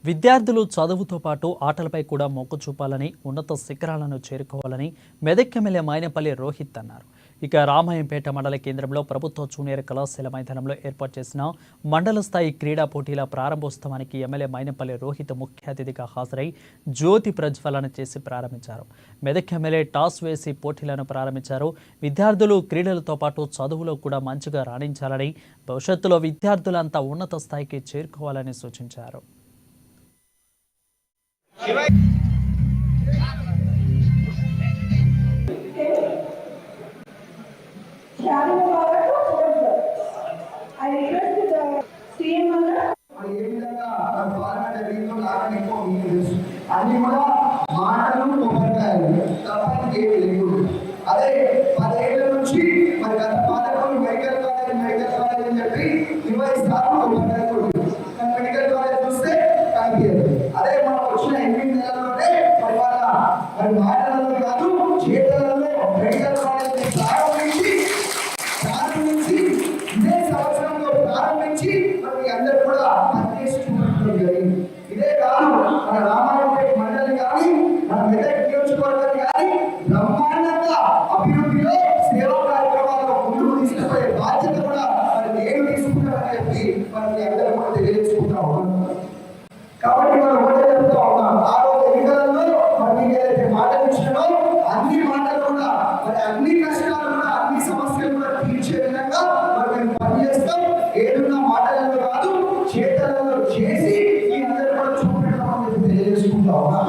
విద్యార్థులు చదువుతో పాటు ఆటలపై కూడా మొగ్గు చూపాలని, ఉన్నత శిఖరాలను చేరుకోవాలని మెదక్ ఎమ్మెల్యే మైనేపల్లి రోహిత్ అన్నారు. ఇక రామాయంపేట మండల కేంద్రంలో ప్రభుత్వ జూనియర్ కళాశాల మైదానంలో ఏర్పాటు చేసిన మండల స్థాయి క్రీడా పోటీల ప్రారంభోత్సవానికి ఎమ్మెల్యే మైనేపల్లి రోహిత్ ముఖ్య అతిథిగా హాజరై జ్యోతి ప్రజ్వలన చేసి ప్రారంభించారు. మెదక్ ఎమ్మెల్యే టాస్ వేసి పోటీలను ప్రారంభించారు. విద్యార్థులు క్రీడలతో పాటు చదువులో కూడా మంచిగా రాణించాలని, భవిష్యత్తులో విద్యార్థులంతా ఉన్నత స్థాయికి చేరుకోవాలని సూచించారు. అన్ని కూడా మాటలు కొబ్బరికాయలు తప్పని ఏమి లేదు. అదే 10 ఏళ్ల నుంచి మరి గత పాలకులు మెడికల్ కాలేజ్ అని చెప్పి 20 సార్లు కొబ్బరికాయలు కానీ మెడికల్ కాలేజ్ చూస్తే కనిపించదు. అదే మనం వచ్చిన 8 నెలల్లోనే మరి వాళ్ళ మరి మాటలలో కాదు చేతలలో మెడికల్ కాలేజ్ ప్రారంభించి ఇదే సంవత్సరంలో ప్రారంభించి మరి అందరూ కూడా పనిచేసుకుంటూ జరిగింది. ఇదే కాదు మన రామాయంపేట మండలి కానీ మన మెదక్ నియోజకవర్గం కానీ బ్రహ్మాండంగా అభివృద్ధిలో సేవా కార్యక్రమాల్లో ముందుకు తీసుకుపోయే బాధ్యత కూడా మరి నేను తీసుకుంటానని చెప్పి మనకి అందరూ కూడా తెలియజేసుకుంటా ఉన్నాం. కాబట్టి మనం ఒకటే చెప్తా ఉన్నాం, ఆ రోజు ఎన్నికలలో మరి మీకు ఏదైతే మాటలు ఇచ్చినామో అన్ని మాటలు కూడా మరి అన్ని కష్టాలు కూడా అన్ని సమస్యలు కూడా తీర్చే విధంగా మరి మేము పనిచేస్తాం. ఏదున్న మాటలలో కాదు చేతలలో చేసి ఈ అందరూ కూడా చూపెట్టడం తెలియజేసుకుంటా ఉన్నాం.